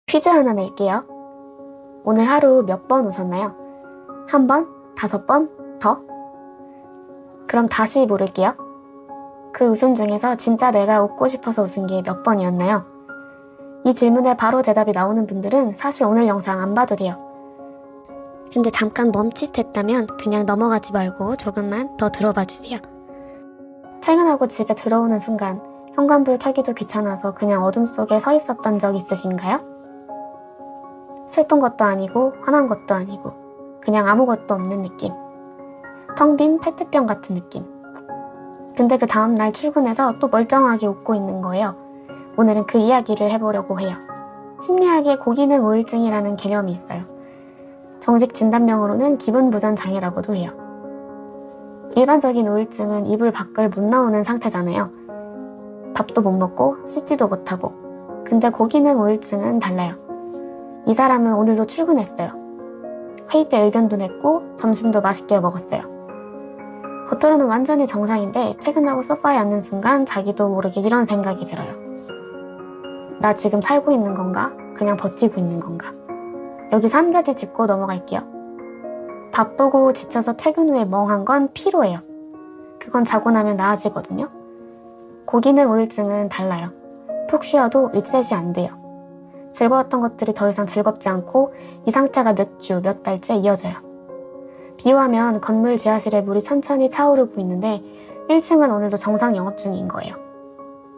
퀴즈 하나 낼게요. 오늘 하루 몇 번 웃었나요? 한 번? 5번? 더? 그럼 다시 물을게요. 그 웃음 중에서 진짜 내가 웃고 싶어서 웃은 게 몇 번이었나요? 이 질문에 바로 대답이 나오는 분들은 사실 오늘 영상 안 봐도 돼요. 근데 잠깐 멈칫했다면 그냥 넘어가지 말고 조금만 더 들어봐 주세요. 퇴근하고 집에 들어오는 순간 현관불 켜기도 귀찮아서 그냥 어둠 속에 서 있었던 적 있으신가요? 슬픈 것도 아니고 화난 것도 아니고 그냥 아무것도 없는 느낌. 텅 빈 페트병 같은 느낌. 근데 그 다음날 출근해서 또 멀쩡하게 웃고 있는 거예요. 오늘은 그 이야기를 해보려고 해요. 심리학에 고기능 우울증이라는 개념이 있어요. 정식 진단명으로는 기분부전장애라고도 해요. 일반적인 우울증은 이불 밖을 못 나오는 상태잖아요. 밥도 못 먹고 씻지도 못하고. 근데 고기능 우울증은 달라요. 이 사람은 오늘도 출근했어요. 회의 때 의견도 냈고 점심도 맛있게 먹었어요. 겉으로는 완전히 정상인데 퇴근하고 소파에 앉는 순간 자기도 모르게 이런 생각이 들어요. 나 지금 살고 있는 건가? 그냥 버티고 있는 건가? 여기서 한 가지 짚고 넘어갈게요. 바쁘고 지쳐서 퇴근 후에 멍한 건 피로예요. 그건 자고 나면 나아지거든요. 고기능 우울증은 달라요. 푹 쉬어도 리셋이 안 돼요. 즐거웠던 것들이 더 이상 즐겁지 않고 이 상태가 몇 주, 몇 달째 이어져요. 비유하면 건물 지하실에 물이 천천히 차오르고 있는데 1층은 오늘도 정상 영업 중인 거예요.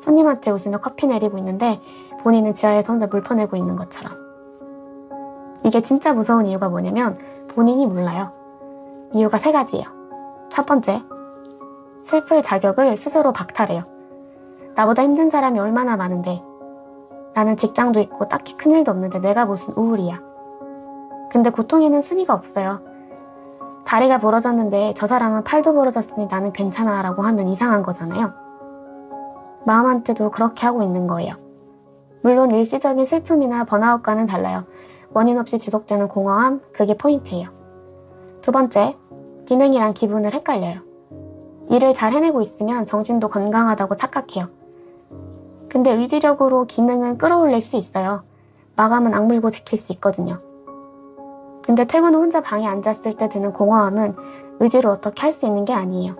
손님한테 웃으며 커피 내리고 있는데 본인은 지하에서 혼자 물 퍼내고 있는 것처럼. 이게 진짜 무서운 이유가 뭐냐면 본인이 몰라요. 이유가 3가지예요. 첫 번째, 슬플 자격을 스스로 박탈해요. 나보다 힘든 사람이 얼마나 많은데 나는 직장도 있고 딱히 큰일도 없는데 내가 무슨 우울이야. 근데 고통에는 순위가 없어요. 다리가 부러졌는데 저 사람은 팔도 부러졌으니 나는 괜찮아 라고 하면 이상한 거잖아요. 마음한테도 그렇게 하고 있는 거예요. 물론 일시적인 슬픔이나 번아웃과는 달라요. 원인 없이 지속되는 공허함, 그게 포인트예요. 두 번째, 기능이랑 기분을 헷갈려요. 일을 잘 해내고 있으면 정신도 건강하다고 착각해요. 근데 의지력으로 기능은 끌어올릴 수 있어요. 마감은 악물고 지킬 수 있거든요. 근데 퇴근 후 혼자 방에 앉았을 때 드는 공허함은 의지로 어떻게 할 수 있는 게 아니에요.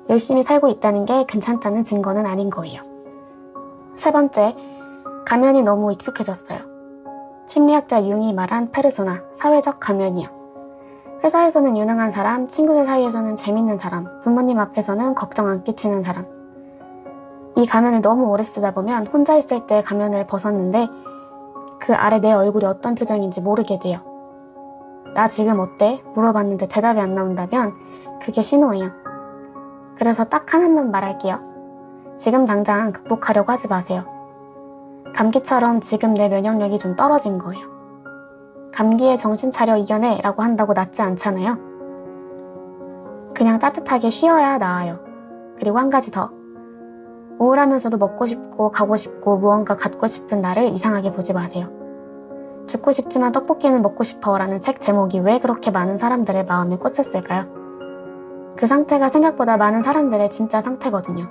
열심히 살고 있다는 게 괜찮다는 증거는 아닌 거예요. 세 번째, 가면이 너무 익숙해졌어요. 심리학자 융이 말한 페르소나, 사회적 가면이요. 회사에서는 유능한 사람, 친구들 사이에서는 재밌는 사람, 부모님 앞에서는 걱정 안 끼치는 사람. 이 가면을 너무 오래 쓰다 보면 혼자 있을 때 가면을 벗었는데 그 아래 내 얼굴이 어떤 표정인지 모르게 돼요. 나 지금 어때? 물어봤는데 대답이 안 나온다면 그게 신호예요. 그래서 딱 하나만 말할게요. 지금 당장 극복하려고 하지 마세요. 감기처럼 지금 내 면역력이 좀 떨어진 거예요. 감기에 정신 차려 이겨내 라고 한다고 낫지 않잖아요. 그냥 따뜻하게 쉬어야 나아요. 그리고 한 가지 더. 우울하면서도 먹고 싶고 가고 싶고 무언가 갖고 싶은 나를 이상하게 보지 마세요. 죽고 싶지만 떡볶이는 먹고 싶어 라는 책 제목이 왜 그렇게 많은 사람들의 마음에 꽂혔을까요? 그 상태가 생각보다 많은 사람들의 진짜 상태거든요.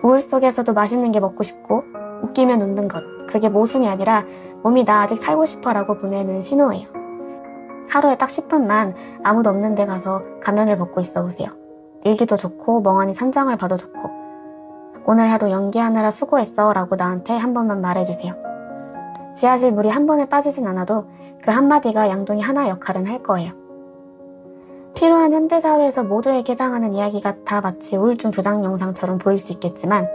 우울 속에서도 맛있는 게 먹고 싶고 웃기면 웃는 것, 그게 모순이 아니라 몸이 나 아직 살고 싶어 라고 보내는 신호예요. 하루에 딱 10분만 아무도 없는 데 가서 가면을 벗고 있어 보세요. 일기도 좋고 멍하니 천장을 봐도 좋고 오늘 하루 연기하느라 수고했어 라고 나한테 한 번만 말해주세요. 지하실 물이 한 번에 빠지진 않아도 그 한마디가 양동이 하나 역할은 할 거예요. 필요한 현대사회에서 모두에게 해당하는 이야기 같아 마치 우울증 조장 영상처럼 보일 수 있겠지만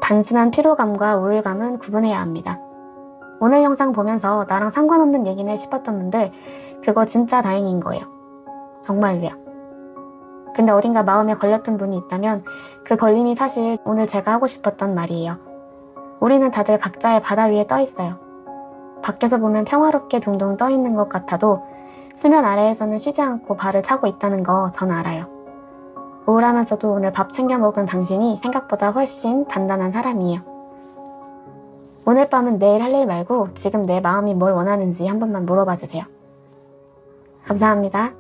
단순한 피로감과 우울감은 구분해야 합니다. 오늘 영상 보면서 나랑 상관없는 얘기네 싶었던 분들 그거 진짜 다행인 거예요. 정말로요. 근데 어딘가 마음에 걸렸던 분이 있다면 그 걸림이 사실 오늘 제가 하고 싶었던 말이에요. 우리는 다들 각자의 바다 위에 떠 있어요. 밖에서 보면 평화롭게 둥둥 떠 있는 것 같아도 수면 아래에서는 쉬지 않고 발을 차고 있다는 거 전 알아요. 우울하면서도 오늘 밥 챙겨 먹은 당신이 생각보다 훨씬 단단한 사람이에요. 오늘 밤은 내일 할 일 말고 지금 내 마음이 뭘 원하는지 한 번만 물어봐 주세요. 감사합니다.